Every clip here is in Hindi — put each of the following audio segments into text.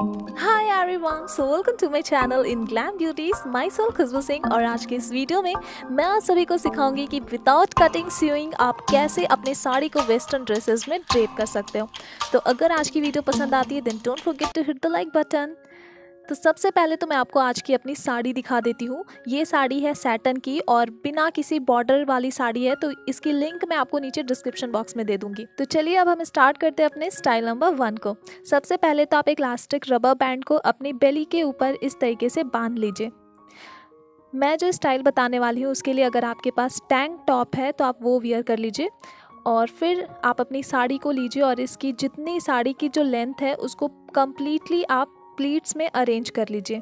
Hi everyone, so welcome to my channel in glam beauties. Myself Khushboo Singh और आज के इस वीडियो में मैं आप सभी को सिखाऊंगी कि विदाउट कटिंग स्यूइंग आप कैसे अपने साड़ी को वेस्टर्न ड्रेसेस में ड्रेप कर सकते हो। तो अगर आज की वीडियो पसंद आती है then don't forget to hit the like button. तो सबसे पहले तो मैं आपको आज की अपनी साड़ी दिखा देती हूँ। ये साड़ी है सैटन की और बिना किसी बॉर्डर वाली साड़ी है, तो इसकी लिंक मैं आपको नीचे डिस्क्रिप्शन बॉक्स में दे दूंगी। तो चलिए अब हम स्टार्ट करते हैं अपने स्टाइल नंबर 1 को। सबसे पहले तो आप एक इलास्टिक रबर बैंड को अपनी बेली के ऊपर इस तरीके से बांध लीजिए। मैं जो स्टाइल बताने वाली हूँ उसके लिए अगर आपके पास टैंक टॉप है तो आप वो वियर कर लीजिए और फिर आप अपनी साड़ी को लीजिए और इसकी जितनी साड़ी की जो लेंथ है उसको कम्प्लीटली आप प्लीट्स में अरेंज कर लीजिए।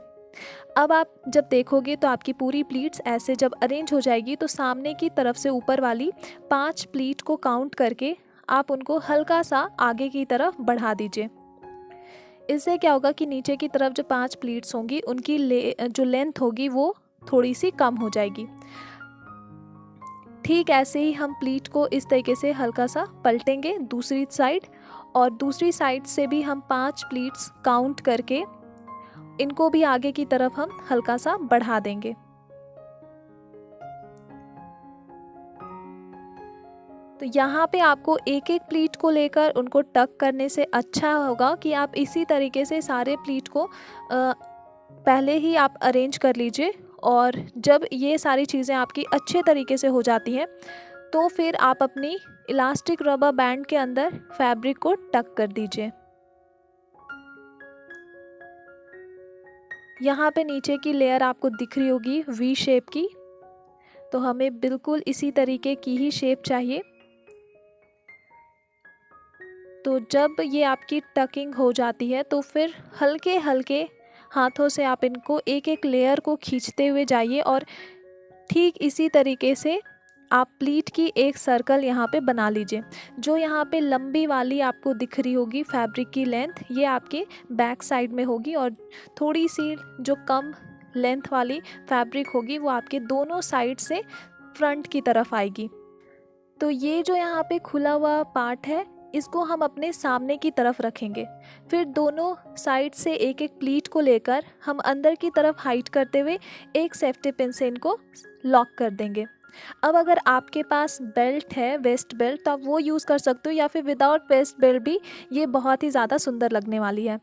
अब आप जब देखोगे तो आपकी पूरी प्लीट्स ऐसे जब अरेंज हो जाएगी तो सामने की तरफ से ऊपर वाली 5 प्लीट को काउंट करके आप उनको हल्का सा आगे की तरफ बढ़ा दीजिए। इससे क्या होगा कि नीचे की तरफ जो 5 प्लीट्स होंगी उनकी जो लेंथ होगी वो थोड़ी सी कम हो जाएगी। ठीक ऐसे ही हम प्लीट को इस तरीके से हल्का सा पलटेंगे दूसरी साइड और दूसरी साइड से भी हम 5 प्लीट्स काउंट करके इनको भी आगे की तरफ हम हल्का सा बढ़ा देंगे। तो यहाँ पे आपको एक एक प्लीट को लेकर उनको टक करने से अच्छा होगा कि आप इसी तरीके से सारे प्लीट को पहले ही आप अरेंज कर लीजिए और जब ये सारी चीज़ें आपकी अच्छे तरीके से हो जाती हैं तो फिर आप अपनी इलास्टिक रबर बैंड के अंदर फैब्रिक को टक कर दीजिए। यहाँ पे नीचे की लेयर आपको दिख रही होगी वी शेप की, तो हमें बिल्कुल इसी तरीके की ही शेप चाहिए। तो जब ये आपकी टकिंग हो जाती है तो फिर हल्के हल्के हाथों से आप इनको एक एक लेयर को खींचते हुए जाइए और ठीक इसी तरीके से आप प्लीट की एक सर्कल यहाँ पे बना लीजिए। जो यहाँ पे लंबी वाली आपको दिख रही होगी फैब्रिक की लेंथ, ये आपके बैक साइड में होगी और थोड़ी सी जो कम लेंथ वाली फैब्रिक होगी वो आपके दोनों साइड से फ्रंट की तरफ आएगी। तो ये जो यहाँ पे खुला हुआ पार्ट है इसको हम अपने सामने की तरफ रखेंगे। फिर दोनों साइड से एक एक प्लीट को लेकर हम अंदर की तरफ हाइट करते हुए एक सेफ्टी पिन से इनको लॉक कर देंगे। अब अगर आपके पास बेल्ट है वेस्ट बेल्ट तो आप वो यूज़ कर सकते हो या फिर विदाउट वेस्ट बेल्ट भी ये बहुत ही ज़्यादा सुंदर लगने वाली है।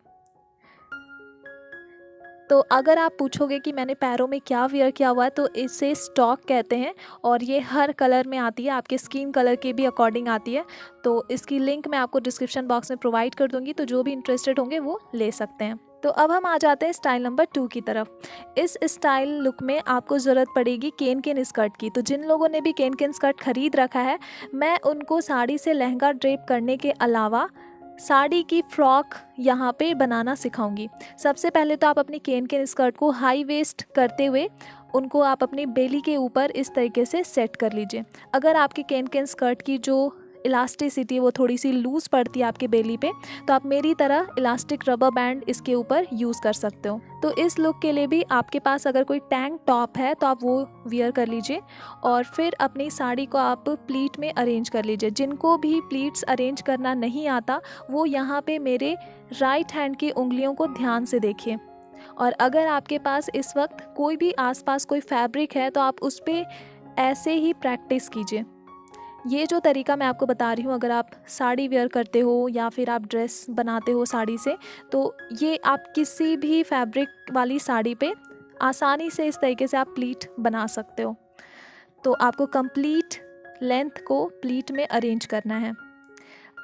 तो अगर आप पूछोगे कि मैंने पैरों में क्या वियर किया हुआ है तो इसे स्टॉक कहते हैं और ये हर कलर में आती है, आपके स्किन कलर के भी अकॉर्डिंग आती है। तो इसकी लिंक मैं आपको डिस्क्रिप्शन बॉक्स में प्रोवाइड कर दूंगी, तो जो भी इंटरेस्टेड होंगे वो ले सकते हैं। तो अब हम आ जाते हैं स्टाइल नंबर 2 की तरफ। इस स्टाइल लुक में आपको ज़रूरत पड़ेगी केन केन स्कर्ट की। तो जिन लोगों ने भी केन केन स्कर्ट खरीद रखा है मैं उनको साड़ी से लहंगा ड्रेप करने के अलावा साड़ी की फ्रॉक यहाँ पे बनाना सिखाऊंगी। सबसे पहले तो आप अपनी केन केन स्कर्ट को हाई वेस्ट करते हुए उनको आप अपनी बेली के ऊपर इस तरीके से सेट कर लीजिए। अगर आपकी केन केन स्कर्ट की जो इलास्टिसिटी वो थोड़ी सी लूज़ पड़ती है आपके बेली पे तो आप मेरी तरह इलास्टिक रबर बैंड इसके ऊपर यूज़ कर सकते हो। तो इस लुक के लिए भी आपके पास अगर कोई टैंक टॉप है तो आप वो वियर कर लीजिए और फिर अपनी साड़ी को आप प्लीट में अरेंज कर लीजिए। जिनको भी प्लीट्स अरेंज करना नहीं आता वो यहाँ पे मेरे राइट हैंड की उंगलियों को ध्यान से देखिए और अगर आपके पास इस वक्त कोई भी आसपास कोई फैब्रिक है तो आप उस पर ऐसे ही प्रैक्टिस कीजिए। ये जो तरीका मैं आपको बता रही हूँ अगर आप साड़ी वेयर करते हो या फिर आप ड्रेस बनाते हो साड़ी से तो ये आप किसी भी फैब्रिक वाली साड़ी पे आसानी से इस तरीके से आप प्लीट बना सकते हो। तो आपको कंप्लीट लेंथ को प्लीट में अरेंज करना है।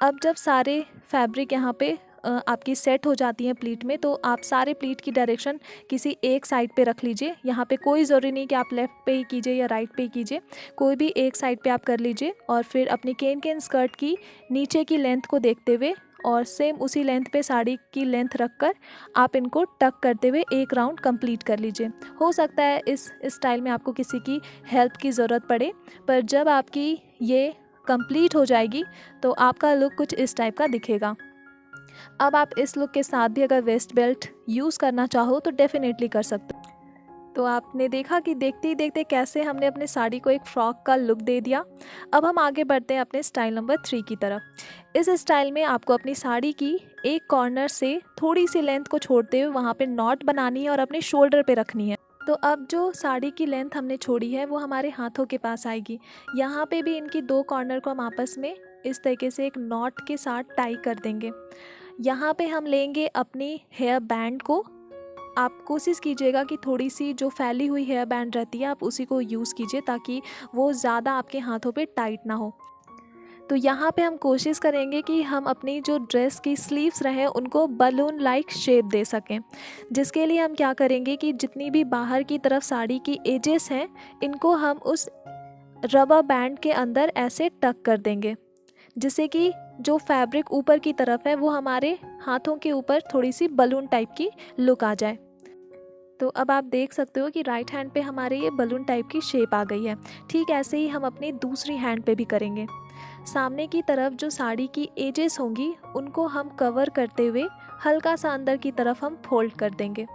अब जब सारे फैब्रिक यहाँ पे आपकी सेट हो जाती हैं प्लीट में तो आप सारे प्लीट की डायरेक्शन किसी एक साइड पे रख लीजिए। यहाँ पे कोई ज़रूरी नहीं कि आप लेफ़्ट पे ही कीजिए या राइट पे ही कीजिए, कोई भी एक साइड पे आप कर लीजिए और फिर अपनी केन केन स्कर्ट की नीचे की लेंथ को देखते हुए और सेम उसी लेंथ पे साड़ी की लेंथ रख कर आप इनको टक करते हुए एक राउंड कंप्लीट कर लीजिए। हो सकता है इस स्टाइल में आपको किसी की हेल्प की ज़रूरत पड़े, पर जब आपकी ये कंप्लीट हो जाएगी तो आपका लुक कुछ इस टाइप का दिखेगा। अब आप इस लुक के साथ भी अगर वेस्ट बेल्ट यूज़ करना चाहो तो डेफिनेटली कर सकते हो। तो आपने देखा कि देखते ही देखते कैसे हमने अपने साड़ी को एक फ्रॉक का लुक दे दिया। अब हम आगे बढ़ते हैं अपने स्टाइल नंबर 3 की तरफ। इस स्टाइल में आपको अपनी साड़ी की एक कॉर्नर से थोड़ी सी लेंथ को छोड़ते हुए वहाँ पे नॉट बनानी है और अपने शोल्डर पे रखनी है। तो अब जो साड़ी की लेंथ हमने छोड़ी है वो हमारे हाथों के पास आएगी। यहाँ पे भी इनकी दो कॉर्नर को हम आपस में इस तरीके से एक नॉट के साथ टाई कर देंगे। यहाँ पे हम लेंगे अपनी हेयर बैंड को। आप कोशिश कीजिएगा कि थोड़ी सी जो फैली हुई हेयर बैंड रहती है आप उसी को यूज़ कीजिए ताकि वो ज़्यादा आपके हाथों पे टाइट ना हो। तो यहाँ पे हम कोशिश करेंगे कि हम अपनी जो ड्रेस की स्लीव्स रहें उनको बलून लाइक शेप दे सकें, जिसके लिए हम क्या करेंगे कि जितनी भी बाहर की तरफ साड़ी की एजेस हैं इनको हम उस रबर बैंड के अंदर ऐसे टक कर देंगे, जिससे कि जो फैब्रिक ऊपर की तरफ है वो हमारे हाथों के ऊपर थोड़ी सी बलून टाइप की लुक आ जाए। तो अब आप देख सकते हो कि राइट हैंड पे हमारे ये बलून टाइप की शेप आ गई है। ठीक ऐसे ही हम अपनी दूसरी हैंड पे भी करेंगे। सामने की तरफ जो साड़ी की एजेस होंगी उनको हम कवर करते हुए हल्का सा अंदर की तरफ हम फोल्ड कर देंगे।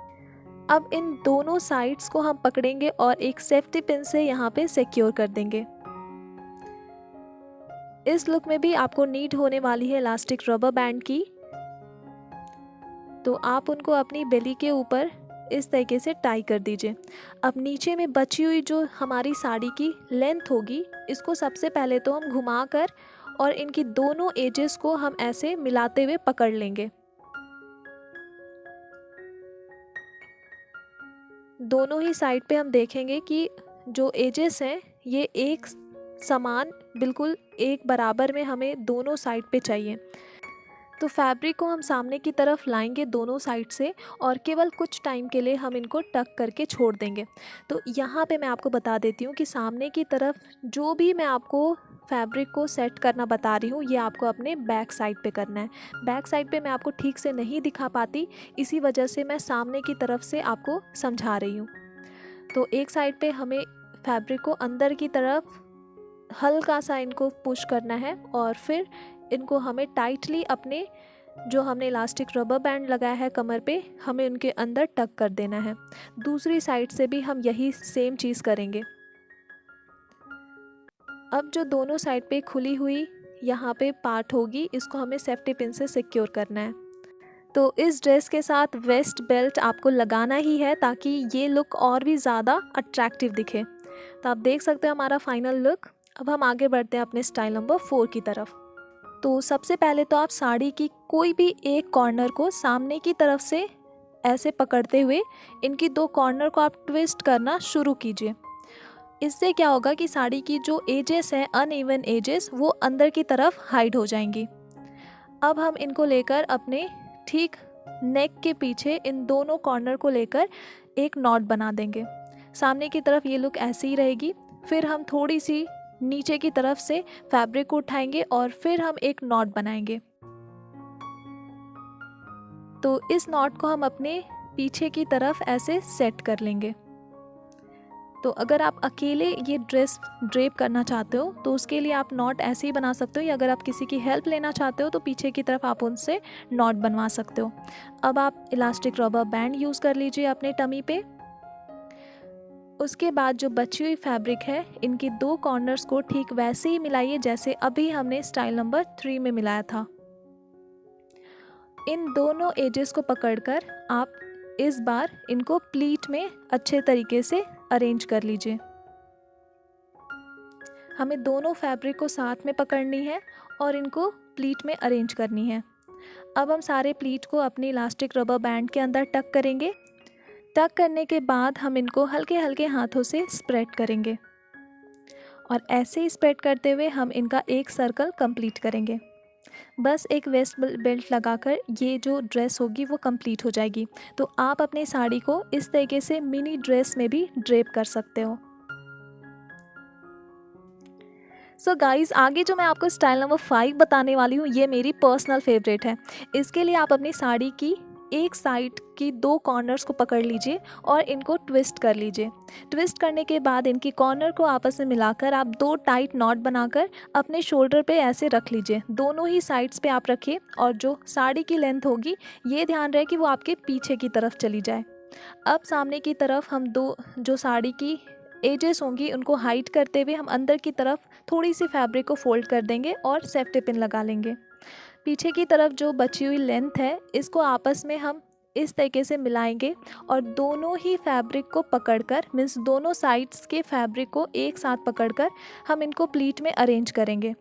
अब इन दोनों साइड्स को हम पकड़ेंगे और एक सेफ्टी पिन से यहाँ पे सिक्योर कर देंगे। इस लुक में भी आपको नीड होने वाली है इलास्टिक रबर बैंड की, तो आप उनको अपनी बेली के ऊपर इस तरीके से टाई कर दीजिए। अब नीचे में बची हुई जो हमारी साड़ी की लेंथ होगी इसको सबसे पहले तो हम घुमाकर और इनकी दोनों एजेस को हम ऐसे मिलाते हुए पकड़ लेंगे। दोनों ही साइड पे हम देखेंगे कि जो एजेस हैं ये एक समान बिल्कुल एक बराबर में हमें दोनों साइड पे चाहिए। तो फैब्रिक को हम सामने की तरफ लाएंगे दोनों साइड से और केवल कुछ टाइम के लिए हम इनको टक करके छोड़ देंगे। तो यहाँ पे मैं आपको बता देती हूँ कि सामने की तरफ जो भी मैं आपको फैब्रिक को सेट करना बता रही हूँ ये आपको अपने बैक साइड पे करना है। बैक साइड पे मैं आपको ठीक से नहीं दिखा पाती, इसी वजह से मैं सामने की तरफ से आपको समझा रही हूँ। तो एक साइड पे हमें फैब्रिक को अंदर की तरफ हल्का सा इनको पुश करना है और फिर इनको हमें टाइटली अपने जो हमने इलास्टिक रबर बैंड लगाया है कमर पे हमें उनके अंदर टक कर देना है। दूसरी साइड से भी हम यही सेम चीज़ करेंगे। अब जो दोनों साइड पे खुली हुई यहाँ पे पार्ट होगी इसको हमें सेफ्टी पिन से सिक्योर करना है। तो इस ड्रेस के साथ वेस्ट बेल्ट आपको लगाना ही है ताकि ये लुक और भी ज़्यादा अट्रैक्टिव दिखे। तो आप देख सकते हो हमारा फाइनल लुक। अब हम आगे बढ़ते हैं अपने स्टाइल नंबर 4 की तरफ। तो सबसे पहले तो आप साड़ी की कोई भी एक कॉर्नर को सामने की तरफ से ऐसे पकड़ते हुए इनकी दो कॉर्नर को आप ट्विस्ट करना शुरू कीजिए। इससे क्या होगा कि साड़ी की जो एजेस हैं अनइवन एजेस वो अंदर की तरफ हाइड हो जाएंगी। अब हम इनको लेकर अपने ठीक नेक के पीछे इन दोनों कॉर्नर को लेकर एक नॉट बना देंगे। सामने की तरफ ये लुक ऐसी ही रहेगी। फिर हम थोड़ी सी नीचे की तरफ से फैब्रिक को उठाएंगे और फिर हम एक नॉट बनाएंगे। तो इस नॉट को हम अपने पीछे की तरफ ऐसे सेट कर लेंगे। तो अगर आप अकेले ये ड्रेस ड्रेप करना चाहते हो तो उसके लिए आप नॉट ऐसे ही बना सकते हो, या अगर आप किसी की हेल्प लेना चाहते हो तो पीछे की तरफ आप उनसे नॉट बनवा सकते हो। अब आप इलास्टिक रबर बैंड यूज़ कर लीजिए अपने टमी पे। उसके बाद जो बची हुई फैब्रिक है इनकी दो कॉर्नर्स को ठीक वैसे ही मिलाइए जैसे अभी हमने स्टाइल नंबर 3 में मिलाया था। इन दोनों एजेस को पकड़कर आप इस बार इनको प्लीट में अच्छे तरीके से अरेंज कर लीजिए। हमें दोनों फैब्रिक को साथ में पकड़नी है और इनको प्लीट में अरेंज करनी है। अब हम सारे प्लीट को अपनी इलास्टिक रबर बैंड के अंदर टक करेंगे। टक करने के बाद हम इनको हल्के हल्के हाथों से स्प्रेड करेंगे और ऐसे ही स्प्रेड करते हुए हम इनका एक सर्कल कंप्लीट करेंगे। बस एक वेस्ट बेल्ट लगाकर ये जो ड्रेस होगी वो कंप्लीट हो जाएगी। तो आप अपनी साड़ी को इस तरीके से मिनी ड्रेस में भी ड्रेप कर सकते हो। सो गाइज़, आगे जो मैं आपको स्टाइल नंबर 5 बताने वाली हूँ ये मेरी पर्सनल फेवरेट है। इसके लिए आप अपनी साड़ी की एक साइड की दो कॉर्नर्स को पकड़ लीजिए और इनको ट्विस्ट कर लीजिए। ट्विस्ट करने के बाद इनकी कॉर्नर को आपस में मिलाकर आप दो टाइट नॉट बनाकर अपने शोल्डर पे ऐसे रख लीजिए। दोनों ही साइड्स पे आप रखिए और जो साड़ी की लेंथ होगी ये ध्यान रहे कि वो आपके पीछे की तरफ चली जाए। अब सामने की तरफ हम दो जो साड़ी की एजेस होंगी उनको हाइड करते हुए हम अंदर की तरफ थोड़ी सी फैब्रिक को फोल्ड कर देंगे और सेफ्टी पिन लगा लेंगे। पीछे की तरफ जो बची हुई लेंथ है इसको आपस में हम इस तरीके से मिलाएंगे और दोनों ही फैब्रिक को पकड़कर, मीन्स दोनों साइड्स के फैब्रिक को एक साथ पकड़कर हम इनको प्लीट में अरेंज करेंगे।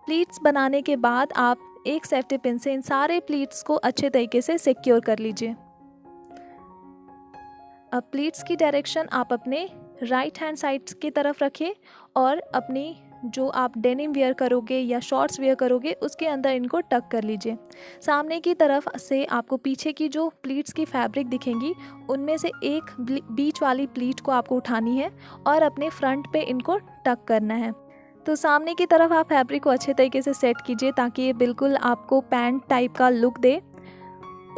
प्लीट्स बनाने के बाद आप एक सेफ्टी पिन से इन सारे प्लीट्स को अच्छे तरीके से सिक्योर कर लीजिए। अब प्लीट्स की डायरेक्शन आप अपने राइट हैंड साइड की तरफ रखिए और अपनी जो आप डेनिम वेयर करोगे या शॉर्ट्स वेयर करोगे उसके अंदर इनको टक कर लीजिए। सामने की तरफ से आपको पीछे की जो प्लीट्स की फैब्रिक दिखेंगी उनमें से एक बीच वाली प्लीट को आपको उठानी है और अपने फ्रंट पे इनको टक करना है। तो सामने की तरफ आप फैब्रिक को अच्छे तरीके से सेट कीजिए ताकि ये बिल्कुल आपको पैंट टाइप का लुक दे।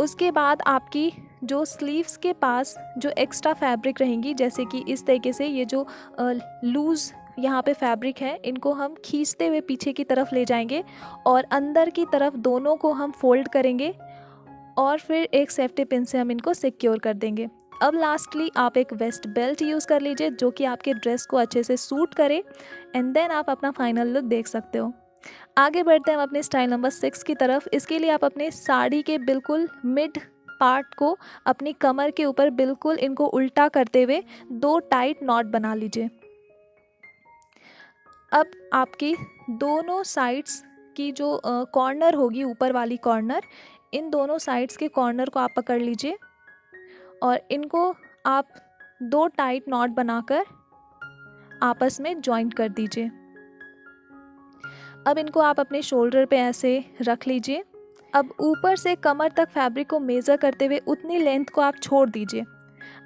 उसके बाद आपकी जो स्लीव्स के पास जो एक्स्ट्रा फैब्रिक रहेंगी, जैसे कि इस तरीके से ये जो लूज़ यहाँ पे फैब्रिक है, इनको हम खींचते हुए पीछे की तरफ ले जाएंगे और अंदर की तरफ दोनों को हम फोल्ड करेंगे और फिर एक सेफ्टी पिन से हम इनको सिक्योर कर देंगे। अब लास्टली आप एक वेस्ट बेल्ट यूज़ कर लीजिए जो कि आपके ड्रेस को अच्छे से सूट करे एंड देन आप अपना फाइनल लुक देख सकते हो। आगे बढ़ते हैं हम अपने स्टाइल नंबर 6 की तरफ। इसके लिए आप अपने साड़ी के बिल्कुल मिड पार्ट को अपनी कमर के ऊपर बिल्कुल इनको उल्टा करते हुए 2 टाइट नॉट बना लीजिए। अब आपकी दोनों साइड्स की जो कॉर्नर होगी, ऊपर वाली कॉर्नर, इन दोनों साइड्स के कॉर्नर को आप पकड़ लीजिए और इनको आप 2 टाइट नॉट बनाकर आपस में जॉइंट कर दीजिए। अब इनको आप अपने शोल्डर पे ऐसे रख लीजिए। अब ऊपर से कमर तक फैब्रिक को मेज़र करते हुए उतनी लेंथ को आप छोड़ दीजिए।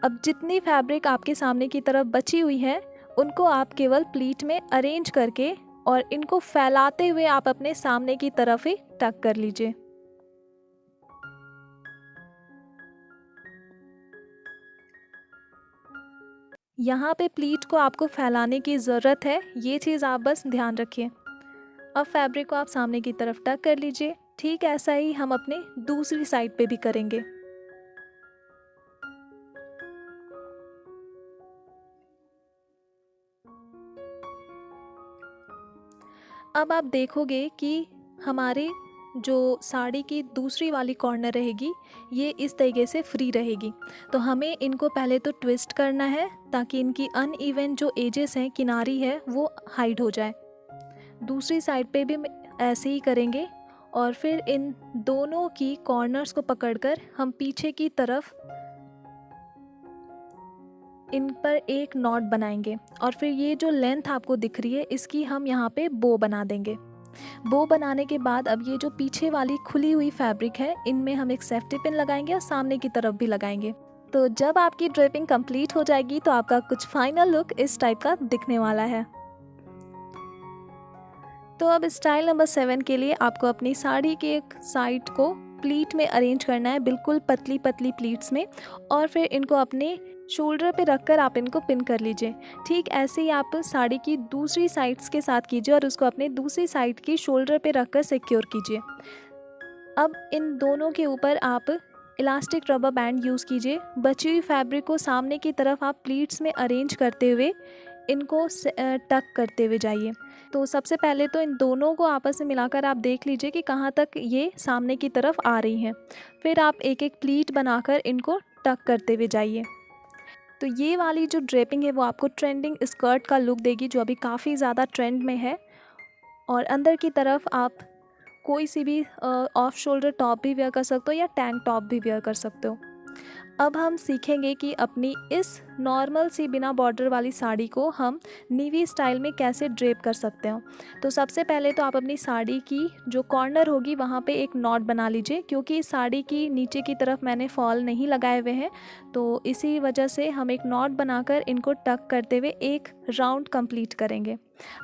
अब जितनी फैब्रिक आपके सामने की तरफ बची हुई है उनको आप केवल प्लीट में अरेंज करके और इनको फैलाते हुए आप अपने सामने की तरफ ही टक कर लीजिए। यहाँ पे प्लीट को आपको फैलाने की ज़रूरत है, ये चीज़ आप बस ध्यान रखिए। अब फैब्रिक को आप सामने की तरफ टक कर लीजिए। ठीक ऐसा ही हम अपने दूसरी साइड पे भी करेंगे। अब आप देखोगे कि हमारी जो साड़ी की दूसरी वाली कॉर्नर रहेगी ये इस तरीके से फ्री रहेगी। तो हमें इनको पहले तो ट्विस्ट करना है ताकि इनकी अनइवन जो एजेस हैं, किनारी है, वो हाइड हो जाए। दूसरी साइड पे भी ऐसे ही करेंगे और फिर इन दोनों की कॉर्नर्स को पकड़कर हम पीछे की तरफ इन पर एक नॉट बनाएंगे और फिर ये जो लेंथ आपको दिख रही है इसकी हम यहाँ पे बो बना देंगे। बो बनाने के बाद अब ये जो पीछे वाली खुली हुई फैब्रिक है इनमें हम एक सेफ्टी पिन लगाएंगे और सामने की तरफ भी लगाएंगे। तो जब आपकी ड्रेपिंग कंप्लीट हो जाएगी तो आपका कुछ फाइनल लुक इस टाइप का दिखने वाला है। तो अब स्टाइल नंबर 7 के लिए आपको अपनी साड़ी के एक साइड को प्लीट में अरेंज करना है, बिल्कुल पतली पतली प्लीट्स में, और फिर इनको अपने शोल्डर पे रखकर आप इनको पिन कर लीजिए। ठीक ऐसे ही आप साड़ी की दूसरी साइड्स के साथ कीजिए और उसको अपने दूसरी साइड की शोल्डर पे रखकर सिक्योर कीजिए। अब इन दोनों के ऊपर आप इलास्टिक रबर बैंड यूज़ कीजिए। बची हुई फैब्रिक को सामने की तरफ आप प्लीट्स में अरेंज करते हुए इनको टक करते हुए जाइए। तो सबसे पहले तो इन दोनों को आपस में मिलाकर आप देख लीजिए कि कहाँ तक ये सामने की तरफ आ रही हैं। फिर आप एक एक प्लीट बनाकर इनको टक करते हुए जाइए। तो ये वाली जो ड्रेपिंग है वो आपको ट्रेंडिंग स्कर्ट का लुक देगी जो अभी काफ़ी ज़्यादा ट्रेंड में है। और अंदर की तरफ आप कोई सी भी ऑफ शोल्डर टॉप भी वेयर कर सकते हो या टैंक टॉप भी वेयर कर सकते हो। अब हम सीखेंगे कि अपनी इस नॉर्मल सी बिना बॉर्डर वाली साड़ी को हम नीवी स्टाइल में कैसे ड्रेप कर सकते हो। तो सबसे पहले तो आप अपनी साड़ी की जो कॉर्नर होगी वहाँ पे एक नॉट बना लीजिए। क्योंकि इस साड़ी की नीचे की तरफ मैंने फॉल नहीं लगाए हुए हैं तो इसी वजह से हम एक नॉट बनाकर इनको टक करते हुए एक राउंड कंप्लीट करेंगे।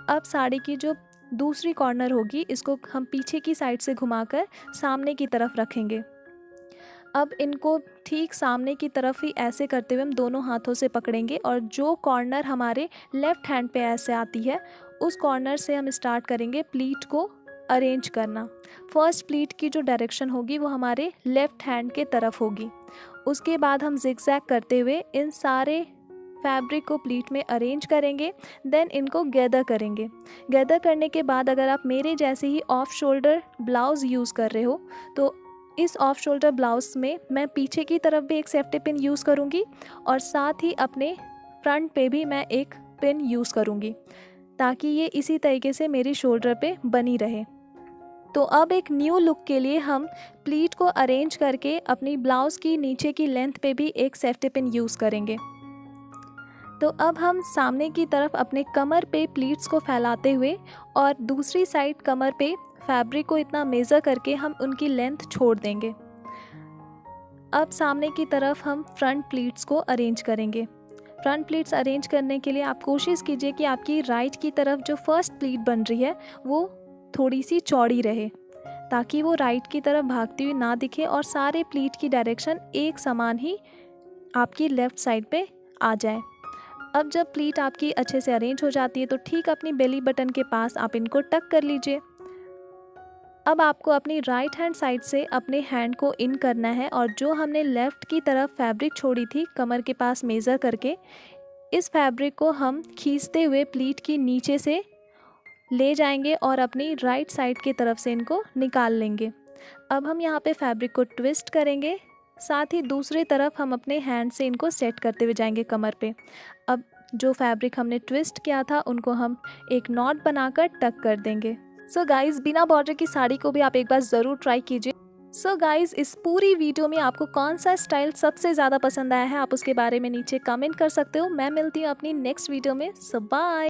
अब साड़ी की जो दूसरी कॉर्नर होगी इसको हम पीछे की साइड से घुमाकर सामने की तरफ रखेंगे। अब इनको ठीक सामने की तरफ ही ऐसे करते हुए हम दोनों हाथों से पकड़ेंगे और जो कॉर्नर हमारे लेफ़्ट हैंड पे ऐसे आती है उस कॉर्नर से हम स्टार्ट करेंगे प्लीट को अरेंज करना। फर्स्ट प्लीट की जो डायरेक्शन होगी वो हमारे लेफ़्ट हैंड के तरफ होगी। उसके बाद हम जिगजैग करते हुए इन सारे फैब्रिक को प्लीट में अरेंज करेंगे, देन इनको गैदर करेंगे। गैदर करने के बाद अगर आप मेरे जैसे ही ऑफ शोल्डर ब्लाउज़ यूज़ कर रहे हो तो इस ऑफ शोल्डर ब्लाउज़ में मैं पीछे की तरफ भी एक सेफ्टी पिन यूज़ करूँगी और साथ ही अपने फ्रंट पे भी मैं एक पिन यूज़ करूँगी ताकि ये इसी तरीके से मेरी शोल्डर पे बनी रहे। तो अब एक न्यू लुक के लिए हम प्लीट को अरेंज करके अपनी ब्लाउज़ की नीचे की लेंथ पे भी एक सेफ्टी पिन यूज़ करेंगे। तो अब हम सामने की तरफ अपने कमर पे प्लीट्स को फैलाते हुए और दूसरी साइड कमर पे फैब्रिक को इतना मेज़र करके हम उनकी लेंथ छोड़ देंगे। अब सामने की तरफ हम फ्रंट प्लीट्स को अरेंज करेंगे। फ्रंट प्लीट्स अरेंज करने के लिए आप कोशिश कीजिए कि आपकी राइट की तरफ जो फर्स्ट प्लीट बन रही है वो थोड़ी सी चौड़ी रहे ताकि वो राइट की तरफ भागती हुई ना दिखे और सारे प्लीट की डायरेक्शन एक समान ही आपकी लेफ़्ट साइड पे आ जाए। अब जब प्लीट आपकी अच्छे से अरेंज हो जाती है तो ठीक अपनी बेली बटन के पास आप इनको टक कर लीजिए। अब आपको अपनी राइट हैंड साइड से अपने हैंड को इन करना है और जो हमने लेफ़्ट की तरफ फैब्रिक छोड़ी थी कमर के पास मेज़र करके, इस फैब्रिक को हम खींचते हुए प्लीट की नीचे से ले जाएंगे और अपनी राइट साइड की तरफ से इनको निकाल लेंगे। अब हम यहाँ पे फैब्रिक को ट्विस्ट करेंगे, साथ ही दूसरी तरफ हम अपने हैंड से इनको सेट करते हुए जाएंगे कमर पे। अब जो फैब्रिक हमने ट्विस्ट किया था उनको हम एक नॉट बनाकर टक कर देंगे। सो गाइज़, बिना बॉर्डर की साड़ी को भी आप एक बार ज़रूर ट्राई कीजिए। सो गाइज़, इस पूरी वीडियो में आपको कौन सा स्टाइल सबसे ज़्यादा पसंद आया है आप उसके बारे में नीचे कमेंट कर सकते हो। मैं मिलती हूँ अपनी नेक्स्ट वीडियो में। सो बाय।